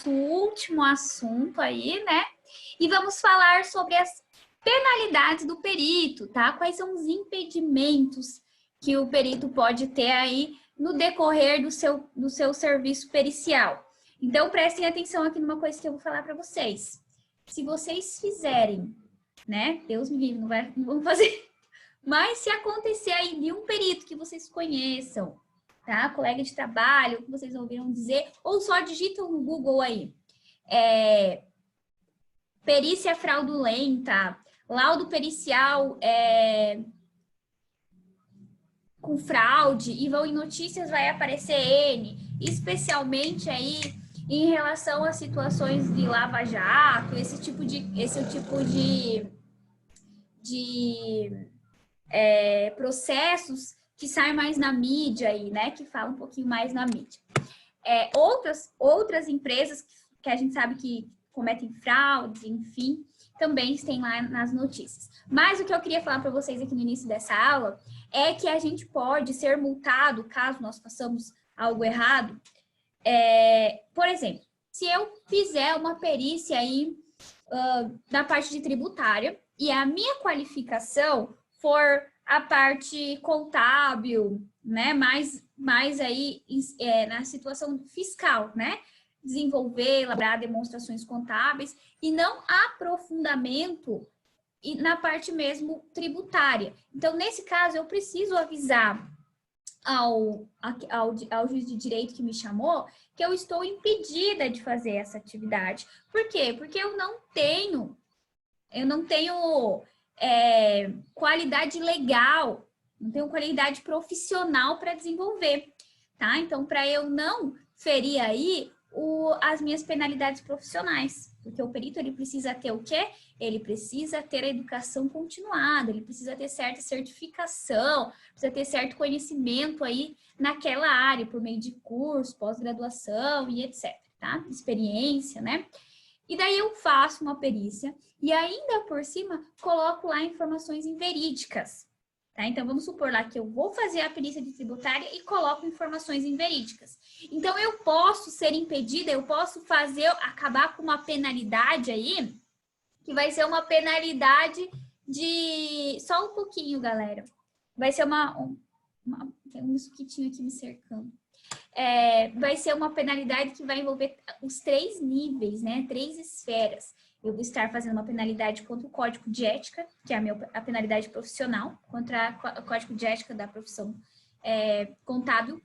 nosso último assunto aí, né? E vamos falar sobre as penalidades do perito, tá? Quais são os impedimentos que o perito pode ter aí no decorrer do seu serviço pericial. Então, prestem atenção aqui numa coisa que eu vou falar para vocês. Se vocês fizerem, né? Deus me livre, não vão fazer. Mas se acontecer aí de um perito que vocês conheçam, tá? Colega de trabalho, que vocês ouviram dizer, ou só digitam no Google aí. Perícia fraudulenta, laudo pericial com fraude, e vão em notícias, vai aparecer N, especialmente aí em relação a situações de lava-jato, esse tipo de processos que saem mais na mídia aí, né? Que falam um pouquinho mais na mídia. Outras empresas que a gente sabe que cometem fraudes, enfim, também tem lá nas notícias. Mas o que eu queria falar para vocês aqui no início dessa aula é que a gente pode ser multado caso nós façamos algo errado. Por exemplo, se eu fizer uma perícia aí na parte de tributária e a minha qualificação for a parte contábil, né, mais aí na situação fiscal, né, desenvolver, elaborar demonstrações contábeis e não aprofundamento na parte mesmo tributária. Então, nesse caso, eu preciso avisar ao juiz de direito que me chamou que eu estou impedida de fazer essa atividade. Por quê? Porque eu não tenho qualidade legal, não tenho qualidade profissional para desenvolver, tá? Então, para eu não ferir aí as minhas penalidades profissionais, porque o perito, ele precisa ter o quê? Ele precisa ter a educação continuada, ele precisa ter certa certificação, precisa ter certo conhecimento aí naquela área, por meio de curso, pós-graduação e etc, tá? Experiência, né? E daí eu faço uma perícia e ainda por cima coloco lá informações inverídicas, tá? Então vamos supor lá que eu vou fazer a perícia de tributária e coloco informações inverídicas. Então eu posso ser impedida, eu posso acabar com uma penalidade aí, que vai ser uma penalidade de... Só um pouquinho, galera. Vai ser tem um mosquitinho aqui me cercando. Vai ser uma penalidade que vai envolver os 3 níveis, né? 3 esferas. Eu vou estar fazendo uma penalidade contra o Código de Ética, que é a penalidade profissional, contra o Código de Ética da profissão contábil.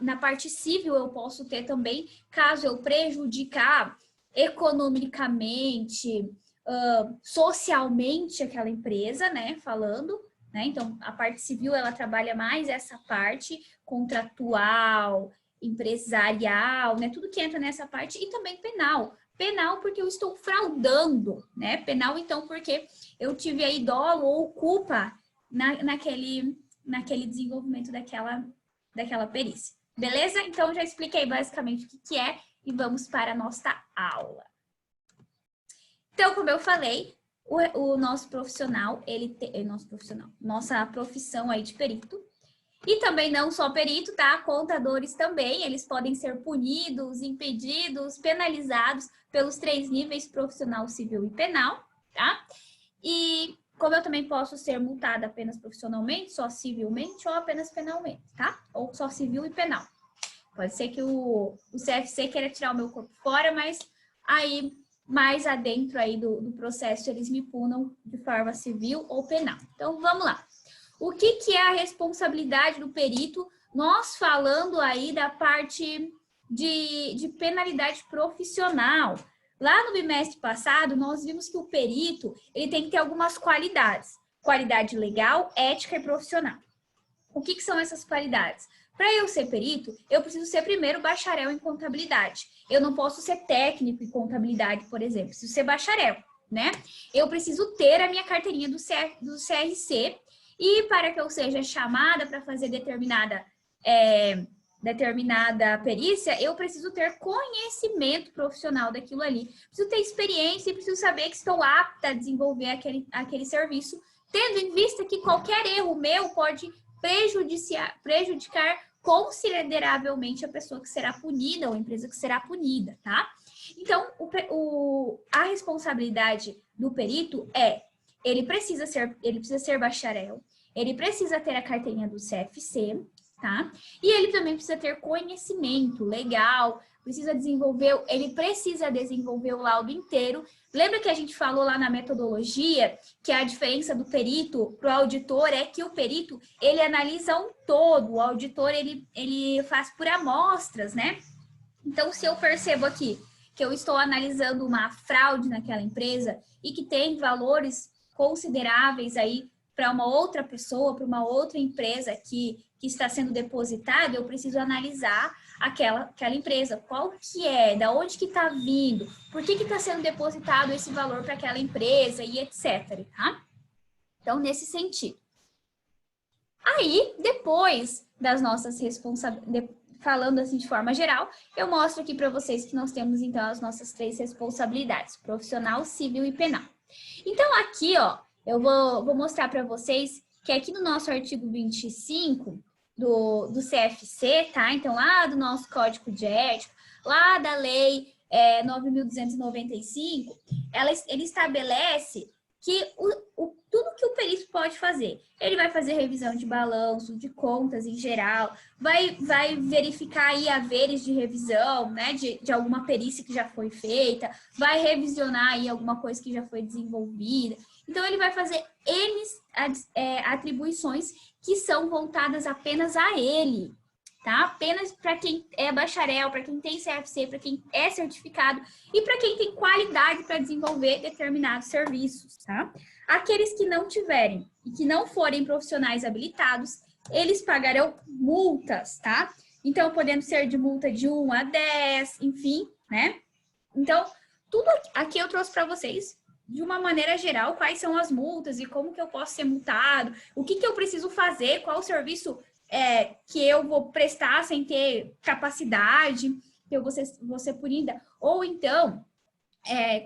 Na parte civil, eu posso ter também, caso eu prejudicar economicamente, socialmente aquela empresa, né? Falando... Então, a parte civil, ela trabalha mais essa parte contratual, empresarial, né? Tudo que entra nessa parte, e também penal. Penal porque eu estou fraudando, né? Penal, então, porque eu tive aí dolo ou culpa naquele desenvolvimento daquela perícia. Beleza? Então, já expliquei basicamente o que é e vamos para a nossa aula. Então, como eu falei, o nosso profissional, nossa profissão aí de perito, e também não só perito, tá? Contadores também, eles podem ser punidos, impedidos, penalizados pelos 3 níveis, profissional, civil e penal, tá? E como eu também posso ser multada apenas profissionalmente, só civilmente ou apenas penalmente, tá? Ou só civil e penal. Pode ser que o CFC queira tirar o meu corpo fora, mas aí... mais adentro aí do processo, eles me punam de forma civil ou penal. Então, vamos lá. O que é a responsabilidade do perito? Nós falando aí da parte de penalidade profissional. Lá no bimestre passado, nós vimos que o perito, ele tem que ter algumas qualidades. Qualidade legal, ética e profissional. O que são essas qualidades? Para eu ser perito, eu preciso ser primeiro bacharel em contabilidade. Eu não posso ser técnico em contabilidade, por exemplo. Preciso ser bacharel, né? Eu preciso ter a minha carteirinha do CRC e para que eu seja chamada para fazer determinada perícia, eu preciso ter conhecimento profissional daquilo ali. Preciso ter experiência e preciso saber que estou apta a desenvolver aquele serviço, tendo em vista que qualquer erro meu pode prejudicar consideravelmente a pessoa que será punida ou a empresa que será punida, tá? Então, a responsabilidade do perito ele precisa ser bacharel, ele precisa ter a carteirinha do CFC, tá? E ele também precisa ter conhecimento legal, ele precisa desenvolver o laudo inteiro. Lembra que a gente falou lá na metodologia que a diferença do perito para o auditor é que o perito, ele analisa um todo, o auditor, ele faz por amostras, né? Então, se eu percebo aqui que eu estou analisando uma fraude naquela empresa e que tem valores consideráveis aí para uma outra pessoa, para uma outra empresa que está sendo depositada, eu preciso analisar aquela empresa. Qual que é? Da onde que está vindo? Por que está sendo depositado esse valor para aquela empresa e etc. Tá? Então, nesse sentido. Aí, depois das nossas responsabilidades, falando assim de forma geral, eu mostro aqui para vocês que nós temos, então, as nossas 3 responsabilidades, profissional, civil e penal. Então, aqui, ó, eu vou mostrar para vocês que aqui no nosso artigo 25 do CFC, tá? Então, lá do nosso Código de Ética, lá da Lei 9.295, ele estabelece que tudo que o perito pode fazer. Ele vai fazer revisão de balanço, de contas em geral, vai verificar aí haveres de revisão, né, de alguma perícia que já foi feita, vai revisionar aí alguma coisa que já foi desenvolvida. Então, ele vai fazer N atribuições que são voltadas apenas a ele, tá? Apenas para quem é bacharel, para quem tem CFC, para quem é certificado e para quem tem qualidade para desenvolver determinados serviços, tá? Aqueles que não tiverem e que não forem profissionais habilitados, eles pagarão multas, tá? Então, podendo ser de multa de 1 a 10, enfim, né? Então, tudo aqui eu trouxe para vocês, de uma maneira geral, quais são as multas e como que eu posso ser multado, o que eu preciso fazer, qual o serviço que eu vou prestar sem ter capacidade, que eu vou ser punida, ou então,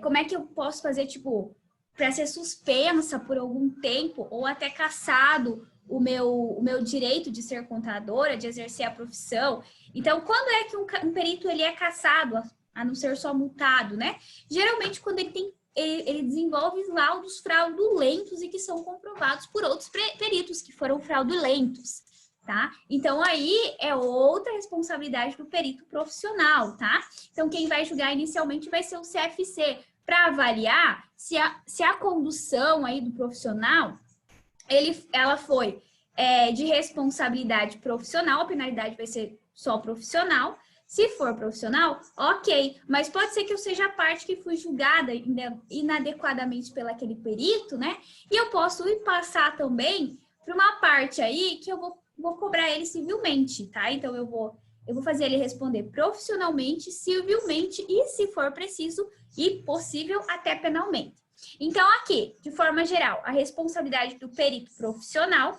como é que eu posso fazer, tipo, para ser suspensa por algum tempo, ou até cassado o meu direito de ser contadora, de exercer a profissão. Então, quando é que um perito ele é cassado, a não ser só multado, né? Geralmente, quando ele desenvolve laudos fraudulentos e que são comprovados por outros peritos que foram fraudulentos. Tá? Então, aí é outra responsabilidade do perito profissional, tá? Então, quem vai julgar inicialmente vai ser o CFC, para avaliar se a condução aí do profissional, ela foi de responsabilidade profissional, a penalidade vai ser só profissional. Se for profissional, ok, mas pode ser que eu seja a parte que fui julgada inadequadamente pelo aquele perito, né? E eu posso ir passar também para uma parte aí que eu vou cobrar ele civilmente, tá? Então, eu vou fazer ele responder profissionalmente, civilmente e, se for preciso e possível, até penalmente. Então, aqui, de forma geral, a responsabilidade do perito profissional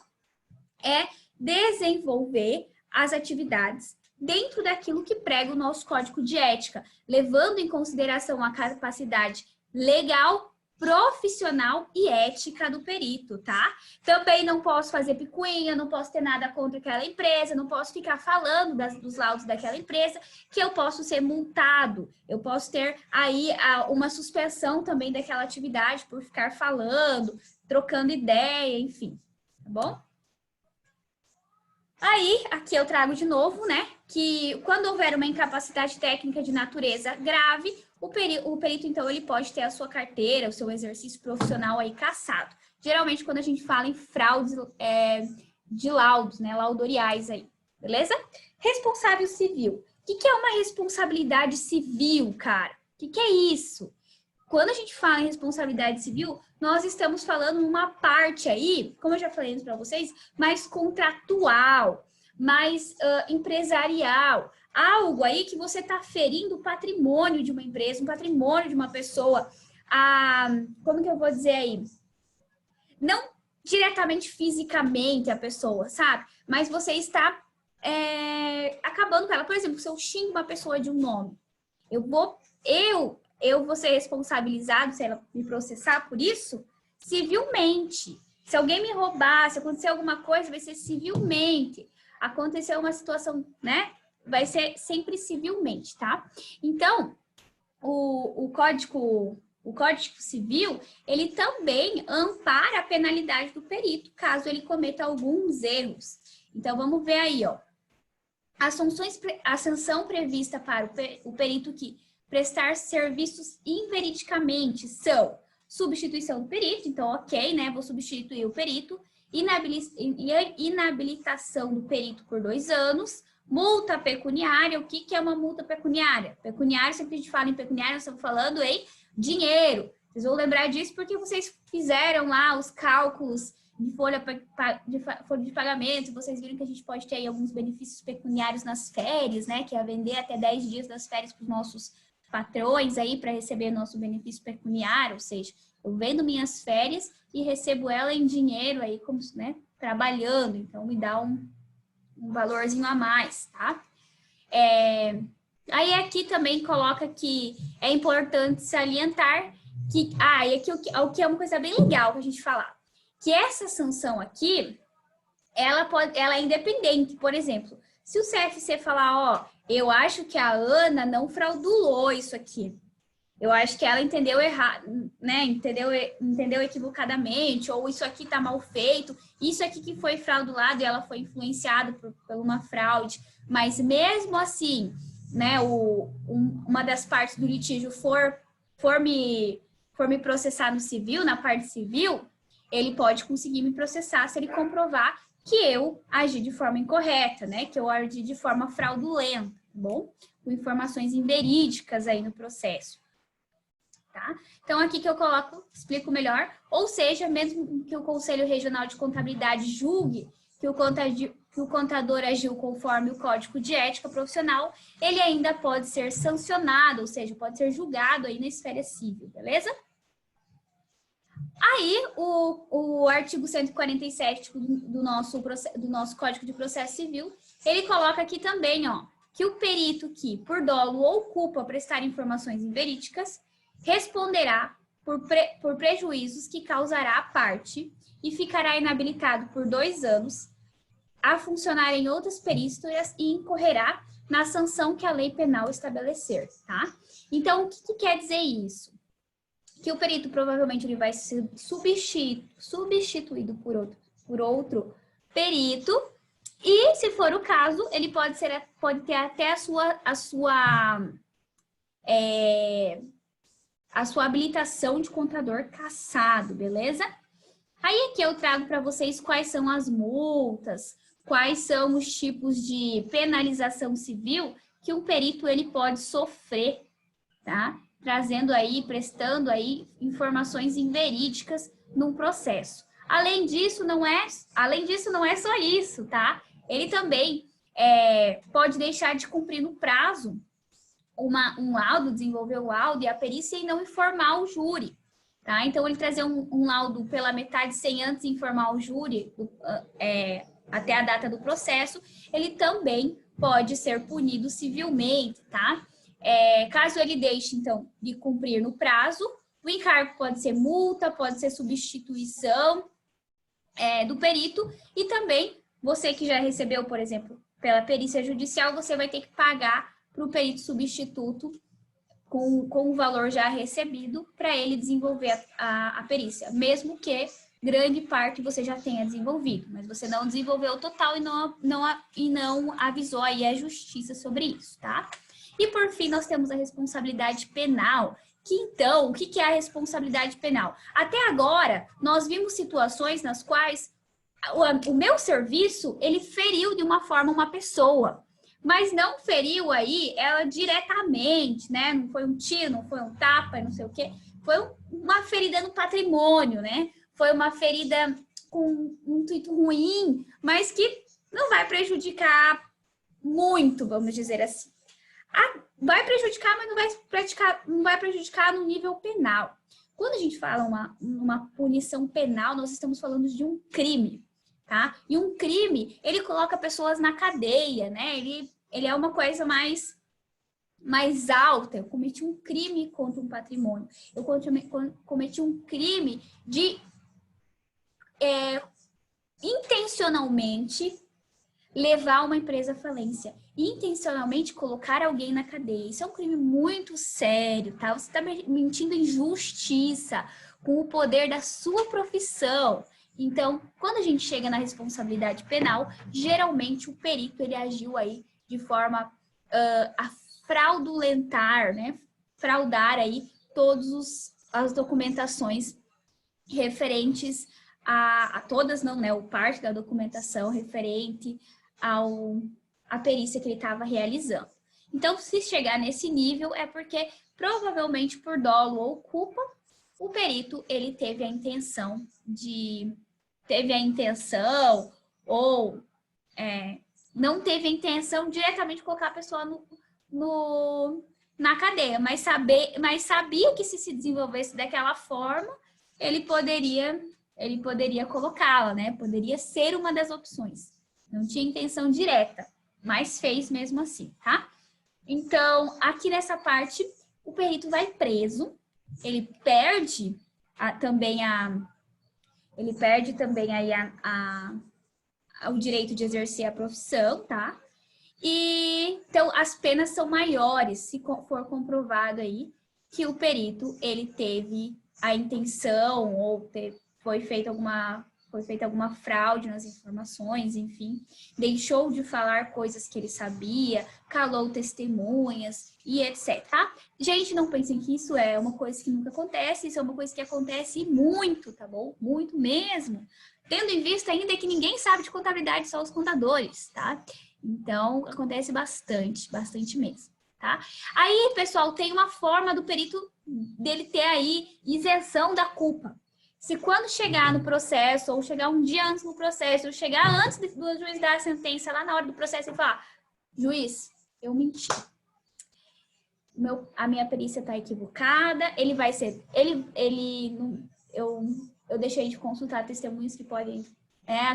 é desenvolver as atividades dentro daquilo que prega o nosso Código de Ética, levando em consideração a capacidade legal, profissional e ética do perito, tá? Também não posso fazer picuinha, não posso ter nada contra aquela empresa, não posso ficar falando dos laudos daquela empresa, que eu posso ser multado, eu posso ter aí uma suspensão também daquela atividade por ficar falando, trocando ideia, enfim, tá bom? Aí, aqui eu trago de novo, né, que quando houver uma incapacidade técnica de natureza grave, o perito, então, ele pode ter a sua carteira, o seu exercício profissional aí cassado. Geralmente, quando a gente fala em fraudes de laudos, né, laudoriais aí, beleza? Responsável civil. O que é uma responsabilidade civil, cara? O que é isso? Quando a gente fala em responsabilidade civil, nós estamos falando uma parte aí, como eu já falei para vocês, mais contratual, mais empresarial. Algo aí que você está ferindo o patrimônio de uma empresa, um patrimônio de uma pessoa. Como que eu vou dizer aí? Não diretamente fisicamente a pessoa, sabe? Mas você está acabando com ela. Por exemplo, se eu xingo uma pessoa de um nome, eu vou ser responsabilizado se ela me processar por isso civilmente. Se alguém me roubar, se acontecer alguma coisa, vai ser civilmente. aconteceu uma situação, né? Vai ser sempre civilmente, tá? Então, o Código Civil, ele também ampara a penalidade do perito, caso ele cometa alguns erros. Então, vamos ver aí, ó. A sanção prevista para o perito que prestar serviços inveridicamente são substituição do perito, então, ok, né? Vou substituir o perito, inabilitação do perito por 2 anos, multa pecuniária. O que é uma multa pecuniária? Pecuniária, sempre a gente fala em pecuniária, nós estamos falando em dinheiro. Vocês vão lembrar disso porque vocês fizeram lá os cálculos de folha de pagamento, vocês viram que a gente pode ter aí alguns benefícios pecuniários nas férias, né? Que é vender até 10 dias das férias para os nossos patrões aí para receber nosso benefício pecuniário, ou seja, eu vendo minhas férias e recebo ela em dinheiro aí, como, né? Trabalhando, então me dá um valorzinho a mais, tá? Aí aqui também coloca que é importante salientar que... e aqui o que é uma coisa bem legal pra gente falar. Que essa sanção aqui, ela é independente. Por exemplo, se o CFC falar, ó, eu acho que a Ana não fraudulou isso aqui. Eu acho que ela entendeu errado, né? Entendeu equivocadamente, ou isso aqui tá mal feito, isso aqui que foi fraudulado e ela foi influenciada por uma fraude. Mas mesmo assim, né, uma das partes do litígio for me processar no civil, na parte civil, ele pode conseguir me processar se ele comprovar que eu agi de forma incorreta, né? Que eu agi de forma fraudulenta, tá bom? Com informações inverídicas aí no processo, tá? Então, aqui que eu explico melhor, ou seja, mesmo que o Conselho Regional de Contabilidade julgue que o contador agiu conforme o Código de Ética Profissional, ele ainda pode ser sancionado, ou seja, pode ser julgado aí na esfera civil, beleza? Aí, o artigo 147 do nosso Código de Processo Civil, ele coloca aqui também, ó, que o perito que, por dolo ou culpa, prestar informações inverídicas, responderá por prejuízos que causará a parte e ficará inabilitado por 2 anos a funcionar em outras perícias e incorrerá na sanção que a lei penal estabelecer, tá? Então, o que quer dizer isso? Que o perito provavelmente ele vai ser substituído por outro perito, e se for o caso, ele pode ter até a sua habilitação de contador cassado, beleza? Aí aqui eu trago para vocês quais são as multas, quais são os tipos de penalização civil que um perito ele pode sofrer, tá? Trazendo aí, prestando aí informações inverídicas num processo. Além disso, não é só isso, tá? Ele também pode deixar de cumprir no prazo um laudo, desenvolver o laudo e a perícia e não informar o júri, tá? Então, ele trazer um laudo pela metade sem antes informar o júri até a data do processo, ele também pode ser punido civilmente, tá? Caso ele deixe, então, de cumprir no prazo, o encargo pode ser multa, pode ser substituição do perito, e também você que já recebeu, por exemplo, pela perícia judicial, você vai ter que pagar para o perito substituto com o valor já recebido para ele desenvolver a perícia, mesmo que grande parte você já tenha desenvolvido, mas você não desenvolveu o total e não avisou aí a justiça sobre isso, tá? E, por fim, nós temos a responsabilidade penal, que, então, o que é a responsabilidade penal? Até agora, nós vimos situações nas quais o meu serviço, ele feriu de uma forma uma pessoa, mas não feriu aí ela diretamente, né? Não foi um tiro, não foi um tapa, não sei o quê. Foi uma ferida no patrimônio, né? Foi uma ferida com um intuito ruim, mas que não vai prejudicar muito, vamos dizer assim. Vai prejudicar, mas não vai prejudicar no nível penal. Quando a gente fala uma punição penal, nós estamos falando de um crime, tá? E um crime, ele coloca pessoas na cadeia, né? Ele é uma coisa mais alta. Eu cometi um crime contra um patrimônio. Eu cometi um crime de intencionalmente levar uma empresa à falência, intencionalmente colocar alguém na cadeia. Isso é um crime muito sério, tá? Você está mentindo em justiça, com o poder da sua profissão. Então, quando a gente chega na responsabilidade penal, geralmente o perito ele agiu aí de forma a fraudulentar, né? Fraudar aí todas as documentações referentes a todas, não, né? O parte da documentação referente à perícia que ele estava realizando. Então, se chegar nesse nível, é porque provavelmente por dolo ou culpa, o perito ele teve a intenção ou não teve a intenção diretamente de colocar a pessoa na cadeia, mas sabia que se desenvolvesse daquela forma, ele poderia colocá-la, né? Poderia ser uma das opções. Não tinha intenção direta, mas fez mesmo assim, tá? Então, aqui nessa parte, o perito vai preso, ele perde também aí o direito de exercer a profissão, tá? E então as penas são maiores se for comprovado aí que o perito ele teve a intenção ou foi feita alguma fraude nas informações, enfim, deixou de falar coisas que ele sabia, calou testemunhas e etc. Tá? Gente, não pensem que isso é uma coisa que nunca acontece, isso é uma coisa que acontece muito, tá bom? Muito mesmo. Tendo em vista ainda que ninguém sabe de contabilidade, só os contadores, tá? Então, acontece bastante mesmo, tá? Aí, pessoal, tem uma forma do perito dele ter aí isenção da culpa. Se quando chegar no processo, ou chegar um dia antes do processo, ou chegar antes do juiz dar a sentença, lá na hora do processo, e falar, juiz, eu menti. A minha perícia está equivocada, ele vai ser... Eu deixei de consultar testemunhas que podem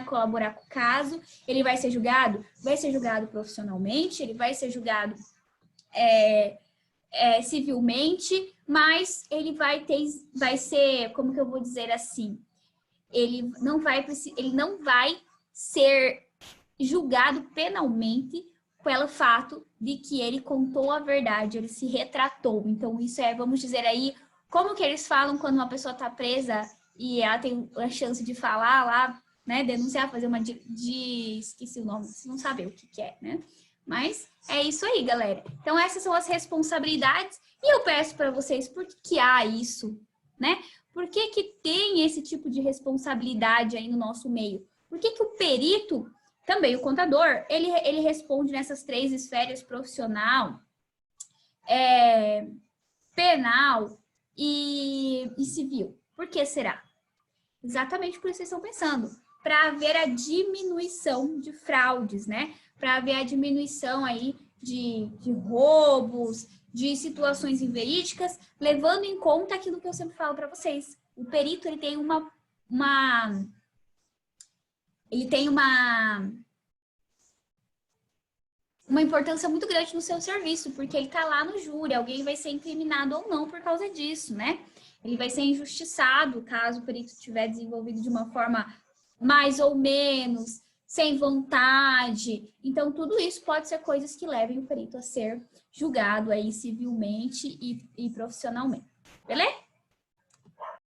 colaborar com o caso. Ele vai ser julgado? Vai ser julgado profissionalmente, ele vai ser julgado civilmente, mas ele vai ser, como que eu vou dizer assim, ele não vai ser julgado penalmente pelo fato de que ele contou a verdade, ele se retratou. Então, isso vamos dizer aí, como que eles falam quando uma pessoa está presa e ela tem a chance de falar lá, né, denunciar, fazer uma esqueci o nome, vocês não sabem o que é, né? Mas é isso aí, galera. Então, essas são as responsabilidades. E eu peço para vocês, por que há isso, né? Por que tem esse tipo de responsabilidade aí no nosso meio? Por que o perito, também o contador, ele responde nessas 3 esferas: profissional, penal e civil? Por que será? Exatamente por isso que vocês estão pensando. Para haver a diminuição de fraudes, né? Para haver a diminuição aí de roubos, de situações inverídicas, levando em conta aquilo que eu sempre falo para vocês. O perito, ele tem uma importância muito grande no seu serviço, porque ele está lá no júri, alguém vai ser incriminado ou não por causa disso, né? Ele vai ser injustiçado caso o perito tiver desenvolvido de uma forma mais ou menos, sem vontade. Então, tudo isso pode ser coisas que levem o perito a ser julgado aí civilmente e profissionalmente. Beleza?